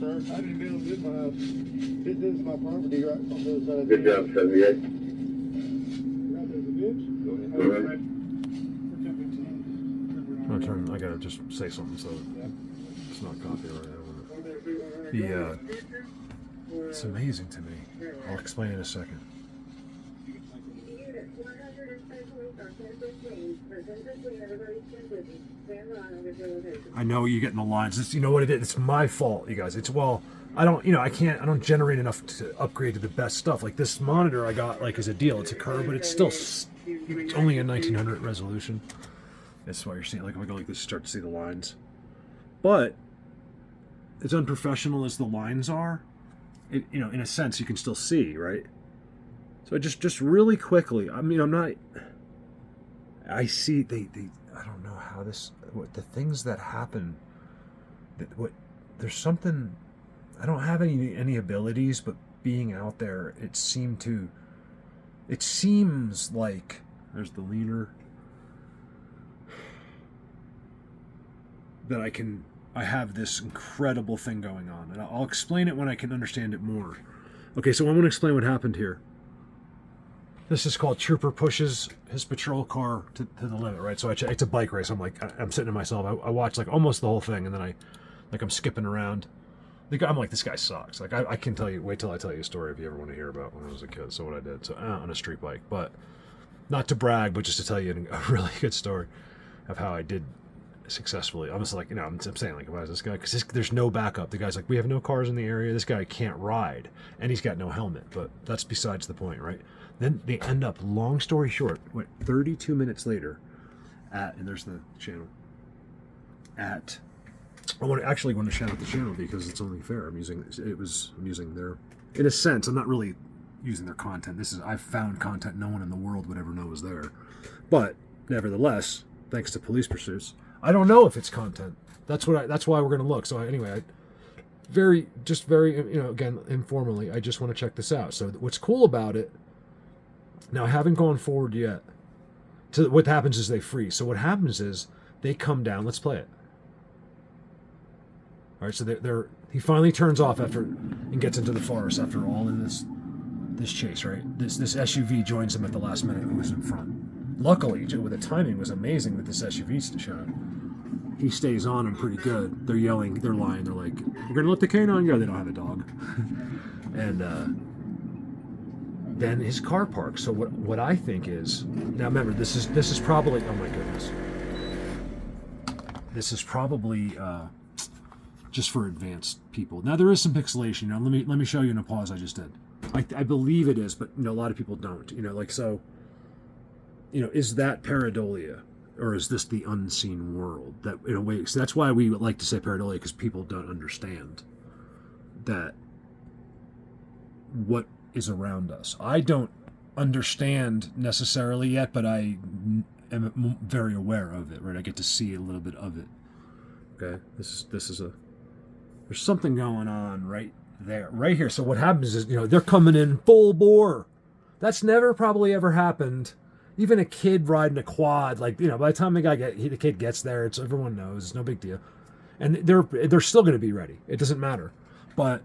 sir. I didn't build this my house. This is my property right on the other side of the Good job, 78. Right there's a ditch. Go ahead. I gotta just say something so it's not copyright. It's amazing to me. I'll explain in a second. I know you're getting the lines. You know what it is? It's my fault, you guys. I don't generate enough to upgrade to the best stuff. Like this monitor I got like as a deal. It's a Curve, but it's still only a 1900 resolution. That's why you're seeing, like, if I go like this, you start to see the lines. But as unprofessional as the lines are, in a sense, you can still see, right? So just really quickly, I see I don't know how the things that happen, there's something, I don't have any abilities, but being out there, it seems like, there's the leader, that I have this incredible thing going on. And I'll explain it when I can understand it more. Okay, so I want to explain what happened here. This is called Trooper pushes his patrol car to the limit, right? So it's a bike race. I'm sitting to myself. I watched like almost the whole thing, and then I'm skipping around. I'm like, this guy sucks. Like I can tell you, wait till I tell you a story if you ever want to hear about when I was a kid. So what I did, on a street bike, but not to brag, but just to tell you a really good story of how I did successfully. I was like, I'm saying, like, why is this guy? Because there's no backup. The guy's like, we have no cars in the area. This guy can't ride, and he's got no helmet. But that's besides the point, right? Then they end up, long story short, 32 minutes later, and there's the channel. I want to shout out the channel because it's only fair. I'm using their, in a sense, I'm not really using their content. I've found content no one in the world would ever know was there, but nevertheless, thanks to police pursuits, I don't know if it's content. That's why we're going to look. So anyway, very, again, informally, I just want to check this out. So what's cool about it, now I haven't gone forward yet. So what happens is they freeze. So what happens is they come down. Let's play it. All right. So he finally turns off and gets into the forest after all of this chase, right? This SUV joins him at the last minute, who was in front. Luckily, the timing was amazing that this SUV showed. He stays on him pretty good. They're yelling, they're lying, they're like, we're going to let the canine go. They don't have a dog. And then his car parks. So what I think is, now remember, this is probably, oh my goodness. This is probably just for advanced people. Now there is some pixelation. Let me show you in a pause I just did. I believe it is, but a lot of people don't. So. Is that pareidolia, or is this the unseen world? That, in a way, so that's why we like to say pareidolia, because people don't understand that what is around us. I don't understand necessarily yet, but I am very aware of it. Right, I get to see a little bit of it. Okay, there's something going on right there, right here. So what happens is, they're coming in full bore. That's never probably ever happened. Even a kid riding a quad, by the time the kid gets there, everyone knows, it's no big deal, and they're still going to be ready. It doesn't matter, but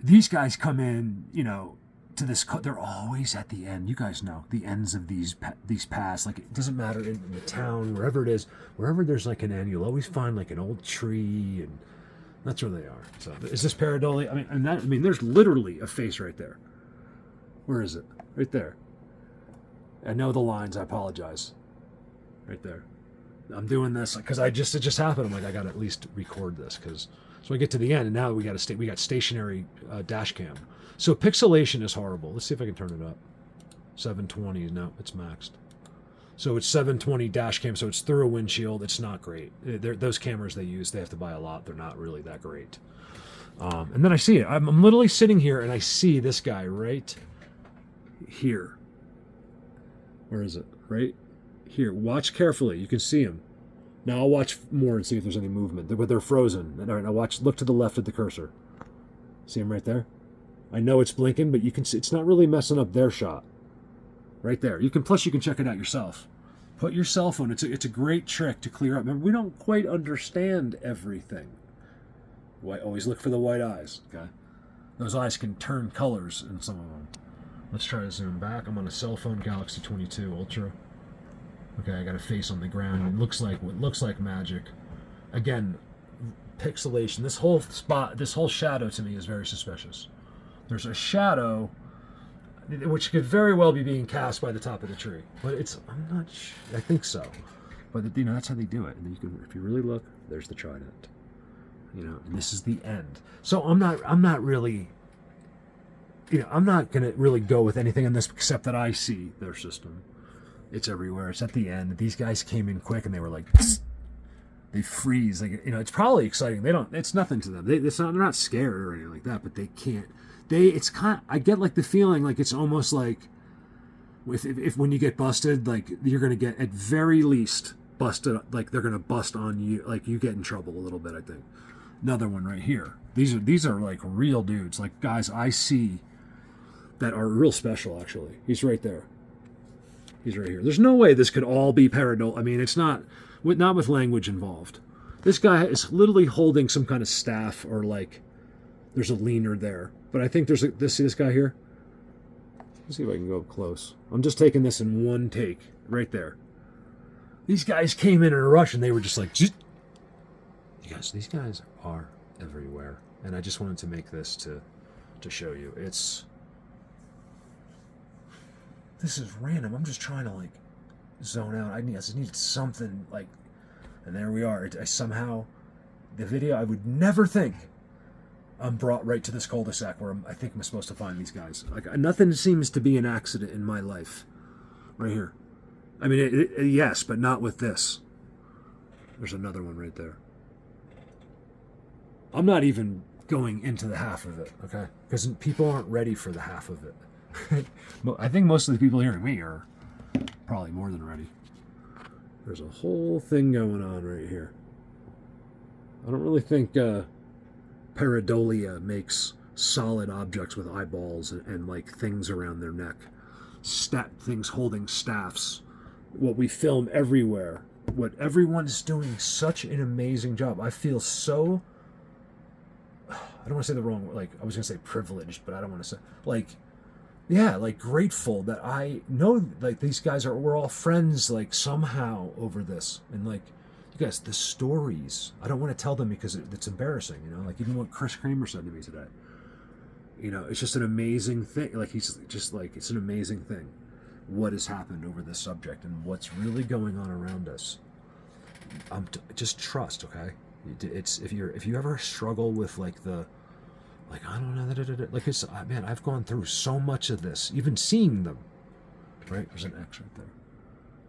these guys come in, to this. They're always at the end. You guys know the ends of these paths. Like, it doesn't matter in the town, wherever it is, wherever there's like an end, you'll always find like an old tree, and that's where they are. So is this pareidolia? There's literally a face right there. Where is it? Right there. I know the lines. I apologize. Right there. I'm doing this because it just happened. I'm like, I got to at least record this so I get to the end, and now we got stationary dash cam. So pixelation is horrible. Let's see if I can turn it up. 720. No, it's maxed. So it's 720 dash cam. So it's through a windshield. It's not great. Those cameras they use, they have to buy a lot. They're not really that great. And then I see it. I'm literally sitting here, and I see this guy right here. Where is it? Right here. Watch carefully. You can see him. Now I'll watch more and see if there's any movement. But they're frozen. All right, now look to the left of the cursor. See him right there? I know it's blinking, but you can see it's not really messing up their shot. Right there. Plus you can check it out yourself. Put your cell phone. It's a great trick to clear up. Remember, we don't quite understand everything. White, always look for the white eyes, okay? Those eyes can turn colors in some of them. Let's try to zoom back. I'm on a cell phone Galaxy 22 Ultra. Okay, I got a face on the ground. It looks like what looks like magic. Again, pixelation. This whole spot, this whole shadow to me is very suspicious. There's a shadow which could very well be being cast by the top of the tree, but I'm not sure. I think so, but that's how they do it. And you can, if you really look, there's the trident. And this is the end. So I'm not really, I'm not gonna really go with anything on this except that I see their system. It's everywhere. It's at the end. These guys came in quick and they were like, they freeze. Like, it's probably exciting. It's nothing to them. They're not scared or anything like that, but they can't. It's kind of, I get like the feeling like it's almost like if when you get busted, like you're going to get at very least busted, like they're going to bust on you, like you get in trouble a little bit, I think. Another one right here. These are like real dudes, like guys I see that are real special actually. He's right there. He's right here. There's no way this could all be Pareidolia. I mean, it's not with language involved. This guy is literally holding some kind of staff or like there's a leaner there. But I think see this guy here? Let's see if I can go up close. I'm just taking this in one take, right there. These guys came in a rush and they were just like, you guys, these guys are everywhere. And I just wanted to make this to show you. This is random. I'm just trying to like zone out. I just need something like, and there we are. The video, I would never think I'm brought right to this cul-de-sac where I think I'm supposed to find these guys. Like nothing seems to be an accident in my life. Right here. I mean, yes, but not with this. There's another one right there. I'm not even going into the half of it, okay? Because people aren't ready for the half of it. I think most of the people hearing me are probably more than ready. There's a whole thing going on right here. I don't really think Pareidolia makes solid objects with eyeballs and like things around their neck. Things holding staffs. What we film everywhere. What everyone's doing such an amazing job. I feel so, I don't want to say the wrong, like I was going to say privileged, but I don't want to say, like, yeah, like grateful that I know like these guys we're all friends like somehow over this. And like, you guys, the stories, I don't want to tell them because it's embarrassing, like even what Chris Kramer said to me today. It's just an amazing thing. Like he's just like, it's an amazing thing what has happened over this subject and what's really going on around us. Just trust, okay? It's if you ever struggle with like I don't know, like it's, man, I've gone through so much of this, even seeing them. Right? There's an X right there.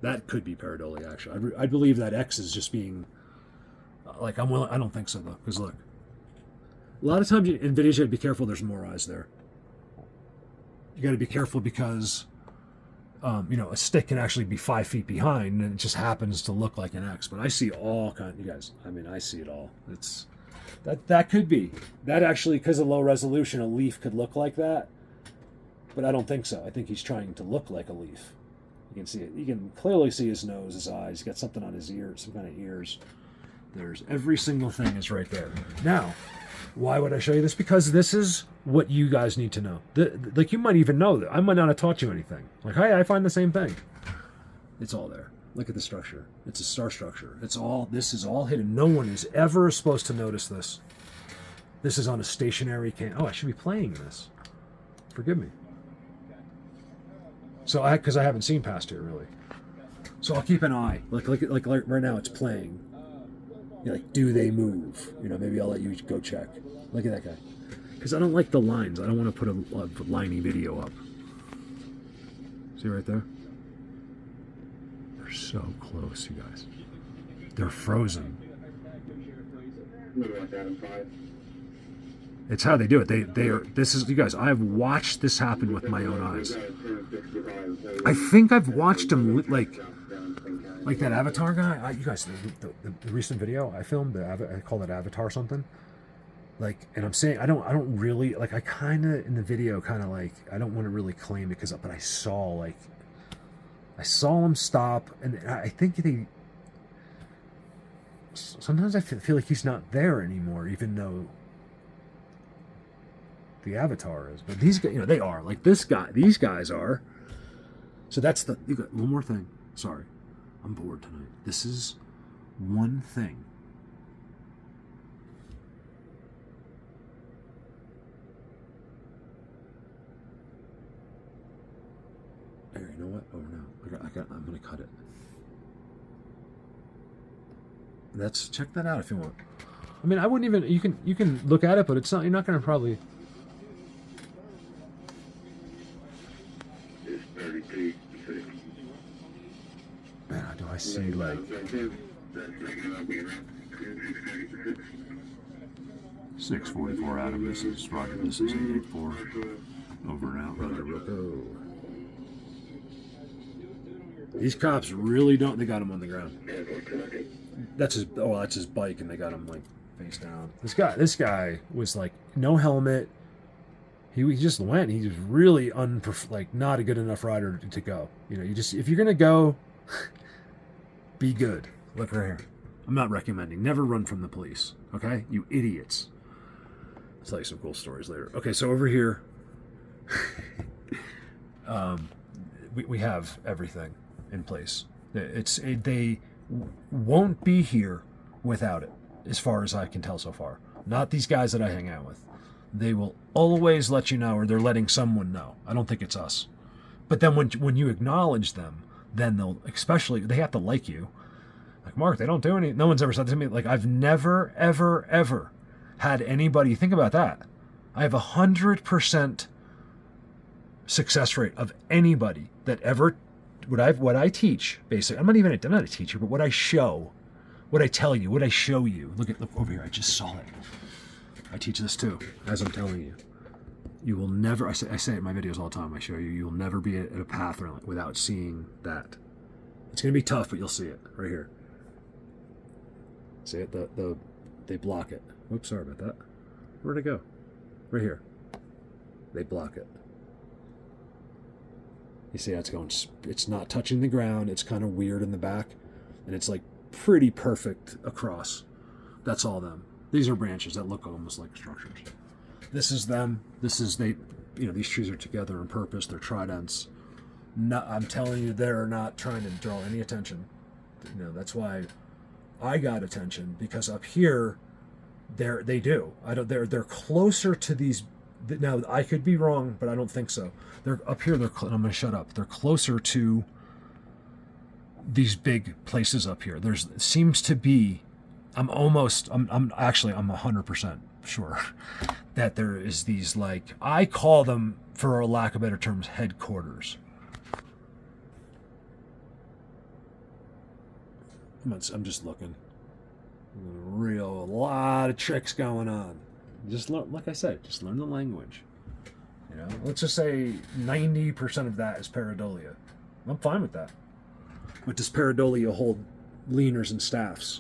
That could be Pareidolia, actually. I believe that X is just being, like, I don't think so, though, because look. A lot of times in videos, you gotta be careful, there's more eyes there. You gotta be careful because, a stick can actually be 5 feet behind, and it just happens to look like an X. But I see all kinds, you guys, I see it all. That could be. That actually, because of low resolution, a leaf could look like that. But I don't think so. I think he's trying to look like a leaf. You can see it. You can clearly see his nose, his eyes. He's got something on his ears, some kind of ears. There's every single thing is right there. Now, why would I show you this? Because this is what you guys need to know. Like, you might even know that. I might not have taught you anything. Like, hey, I find the same thing. It's all there. Look at the structure. It's a star structure. This is all hidden. No one is ever supposed to notice this. This is on a stationary Oh, I should be playing this. Forgive me. So because I haven't seen past here really. So I'll keep an eye. Like right now it's playing. Like, do they move? Maybe I'll let you go check. Look at that guy. Because I don't like the lines. I don't want to put a liney video up. See right there? They're so close, you guys. They're frozen. It's how they do it. They are. This is, you guys. I've watched this happen with my own eyes. I think I've watched them like that Avatar guy. You guys, the recent video I filmed, I call it Avatar something. Like, and I'm saying I don't really like. I kind of in the video kind of like I don't want to really claim it but I saw him stop, and I think sometimes I feel like he's not there anymore, even though the avatar is, but these guys, you know, they are like this guy. These guys are. So that's the. You got one more thing. Sorry, I'm bored tonight. This is one thing. There, you know what? Oh no, I'm gonna cut it. That's, check that out if you want. I mean, I wouldn't even. You can look at it, but it's not. You're not gonna probably. Man, do I see like 644 Adam? This is Roger. This is 884. Over and out, Roger Rocco. These cops really don't. They got him on the ground. That's his. Oh, that's his bike, and they got him like face down. This guy was like no helmet. He just went. He was really like not a good enough rider to go. You know, you just, if you're gonna go, be good. Look right here. I'm not recommending. Never run from the police. Okay, you idiots. I'll tell you some cool stories later. Okay, so over here, we have everything in place. They won't be here without it, as far as I can tell so far. Not these guys that I hang out with. They will always let you know, or they're letting someone know. I don't think it's us. But then when you acknowledge them, then they'll, especially, they have to like you. Like, Mark, they don't do any, no one's ever said to me, like, I've never, ever, ever had anybody, think about that. I have 100% success rate of anybody that ever, what I teach, basically, I'm not a teacher, but what I show, what I tell you, what I show you. Look over here, I just saw it. I teach this too, as I'm telling you. You will never, I say it in my videos all the time, I show you, you'll never be at a path without seeing that. It's going to be tough, but you'll see it right here. See it? They block it. Oops, sorry about that. Where'd it go? Right here. They block it. You see how it's going, it's not touching the ground, it's kind of weird in the back, and it's like pretty perfect across. That's all them. These are branches that look almost like structures. This is them. This is they. You know, these trees are together on purpose. They're tridents. I'm telling you, they're not trying to draw any attention. You know, that's why I got attention, because up here, they do. They're closer to these. Now I could be wrong, but I don't think so. They're up here. I'm going to shut up. They're closer to these big places up here. Seems to be. I'm 100% sure that there is these, like, I call them, for a lack of better terms, headquarters. I'm just looking. A lot of tricks going on. Just like I said, just learn the language. You know, let's just say 90% of that is pareidolia. I'm fine with that. But does pareidolia hold leaners and staffs?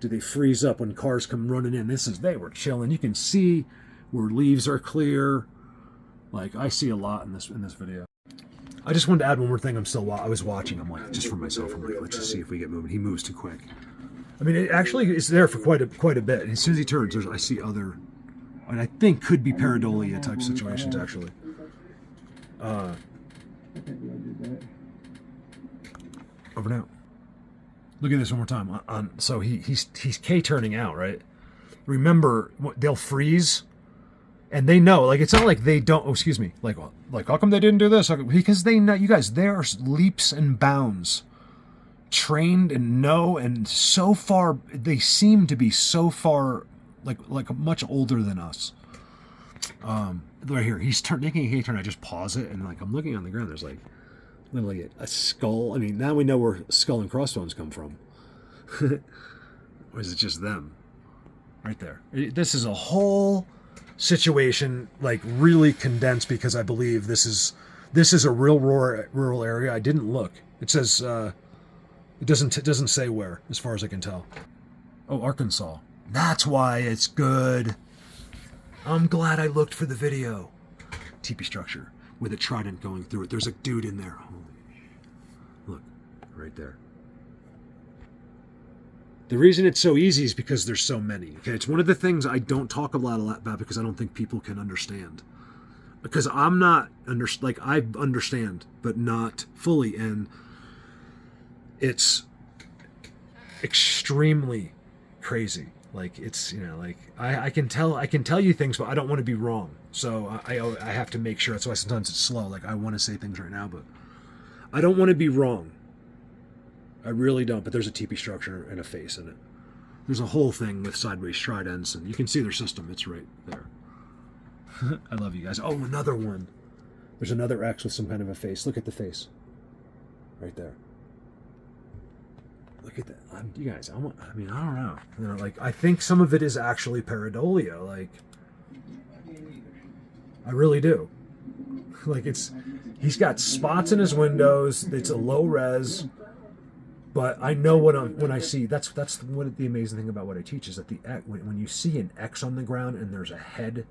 Do they freeze up when cars come running in? They were chilling. You can see where leaves are clear. Like, I see a lot in this video. I just wanted to add one more thing. I was watching. I'm like, just for myself, I'm like, let's just see if we get moving. He moves too quick. I mean, it actually is there for quite a bit. And as soon as he turns, I see other, and I think could be pareidolia type situations, actually. Over now. Look at this one more time. So he's K-turning out, right? Remember, they'll freeze, and they know. Like, it's not like they don't. Oh, excuse me. Like how come they didn't do this? Because they know. You guys, there are leaps and bounds, trained and know, and so far they seem to be so far, like much older than us. Right here, he's making a K-turn. I just pause it, and like I'm looking on the ground. There's like. Literally a skull. I mean, now we know where skull and crossbones come from. Or is it just them? Right there. This is a whole situation, like, really condensed, because I believe this is a real rural area. I didn't look. It says it doesn't say where, as far as I can tell. Oh, Arkansas. That's why it's good. I'm glad I looked for the video. Teepee structure with a trident going through it. There's a dude in there. Holy, look, right there. The reason it's so easy is because there's so many. Okay, it's one of the things I don't talk a lot about because I don't think people can understand. Because I'm not I understand, but not fully, and it's extremely crazy. Like it's like I can tell you things, but I don't want to be wrong. So I have to make sure. That's why sometimes it's slow. Like I want to say things right now, but I don't want to be wrong. I really don't, but there's a teepee structure and a face in it. There's a whole thing with sideways tridents, and you can see their system. It's right there. I love you guys. Oh, another one. There's another X with some kind of a face. Look at the face. Right there. Look at that. You guys, I don't know. I think some of it is actually pareidolia. Like, I really do. Like, he's got spots in his windows. It's a low res. But I know when I see that's what the amazing thing about what I teach is that when you see an X on the ground and there's a head,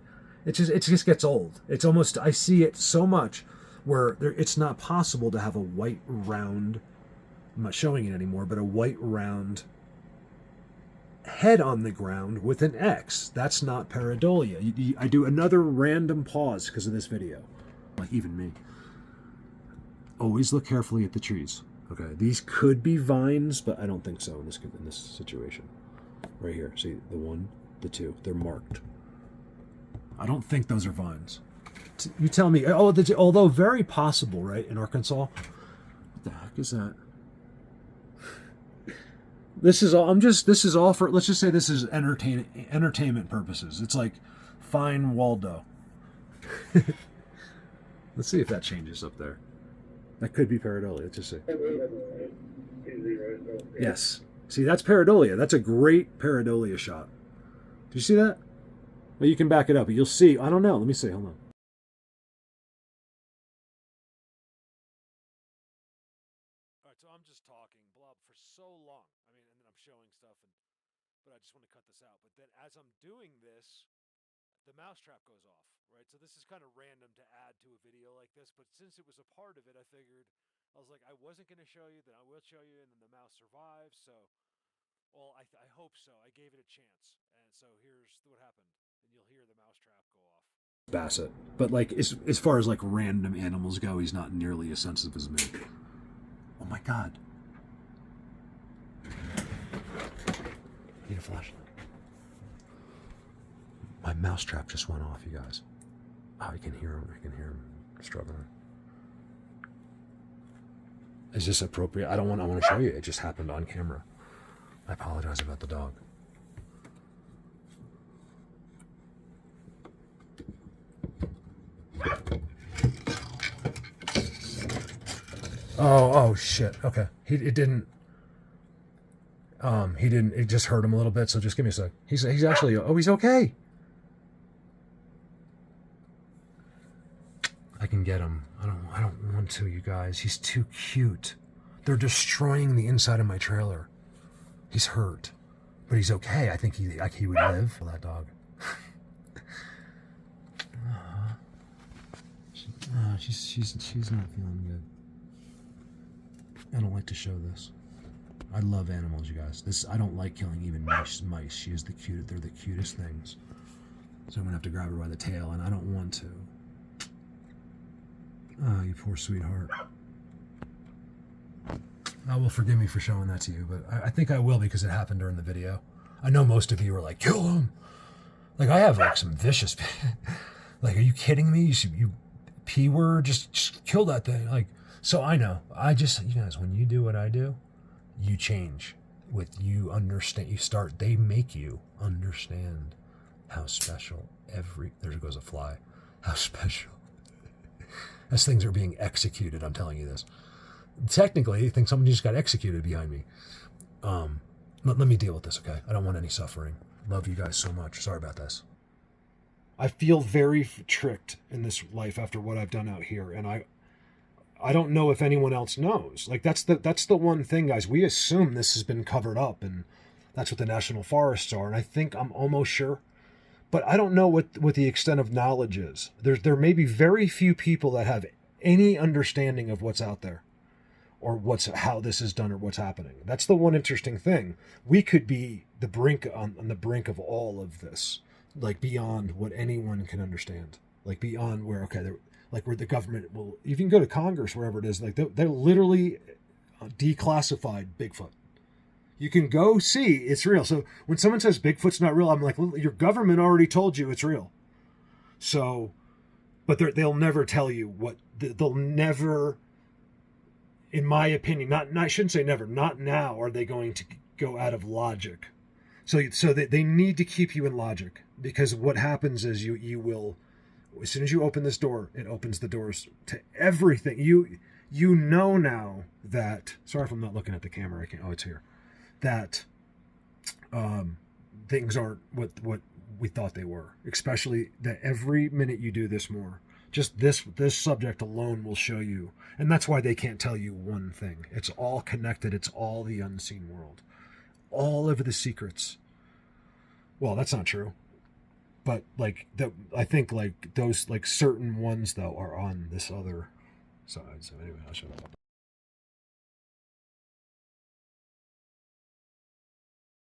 it just gets old. It's almost, I see it so much where it's not possible to have a white round. I'm not showing it anymore, but a white round head on the ground with an X. That's not pareidolia. I do another random pause because of this video. Like even me. Always look carefully at the trees. Okay, these could be vines, but I don't think so in this situation. Right here, see the one, the two, they're marked. I don't think those are vines. You tell me. Oh, although very possible, right? In Arkansas, what the heck is that? This is all. This is all for. Let's just say this is entertainment purposes. It's like fine Waldo. Let's see if that changes up there. That could be pareidolia. Let's just say. Yes. See, that's pareidolia. That's a great pareidolia shot. Do you see that? Well, you can back it up, but you'll see. I don't know. Let me see. Hold on. All right, so I'm just talking blah for so long. I mean, and then I'm showing stuff, but I just want to cut this out. But then as I'm doing this, the mousetrap goes off, right? So this is kind of random to add to a video like this, but since it was a part of it, I figured, I was like, I wasn't going to show you, then I will show you, and then the mouse survives. So, well, I hope so. I gave it a chance, and so here's what happened, and you'll hear the mousetrap go off. Basset, but like as far as like random animals go, he's not nearly as sensitive as me. Oh my God! I need a flashlight. My mousetrap just went off, you guys. Oh, I can hear him. I can hear him struggling. Is this appropriate? I want to show you. It just happened on camera. I apologize about the dog. Oh shit. Okay. It didn't. It just hurt him a little bit. So just give me a sec. He's actually. Oh, he's okay. I can get him. I don't want to, you guys. He's too cute. They're destroying the inside of my trailer. He's hurt, but he's okay. I think he would live for that dog. She's not feeling good. I don't like to show this. I love animals, you guys. I don't like killing even mice. She is they're the cutest things. So I'm gonna have to grab her by the tail, and I don't want to. Oh, you poor sweetheart. Well, forgive me for showing that to you, but I think I will because it happened during the video. I know most of you are like, kill him. Like, I have like some vicious, like, are you kidding me? You P word, just kill that thing. Like, so I know. You guys, when you do what I do, you change. You understand, they make you understand how special there goes a fly, how special. As things are being executed, I'm telling you this. Technically, I think somebody just got executed behind me. Let me deal with this, okay? I don't want any suffering. Love you guys so much. Sorry about this. I feel very tricked in this life after what I've done out here, and I don't know if anyone else knows. Like, that's the one thing, guys. We assume this has been covered up, and that's what the national forests are, and I think I'm almost sure. But I don't know what the extent of knowledge is. There may be very few people that have any understanding of what's out there. or how this is done or what's happening. That's the one interesting thing. We could be on the brink of all of this, like beyond what anyone can understand, like beyond where like where the government will even go to Congress, wherever it is, like they're literally declassified Bigfoot. You can go see it's real. So when someone says Bigfoot's not real, I'm like, well, your government already told you it's real. So, but they'll never tell you what. They'll never, in my opinion, I shouldn't say never. Not now are they going to go out of logic. So they need to keep you in logic, because what happens is you will, as soon as you open this door, it opens the doors to everything. You know now that. Sorry if I'm not looking at the camera. I can't. Oh, it's here. That things aren't what we thought they were. Especially that every minute you do this more, just this subject alone will show you, and that's why they can't tell you one thing. It's all connected. It's all the unseen world, all of the secrets. Well, that's not true, but like that, I think like those like certain ones though are on this other side. So anyway, I'll shut up.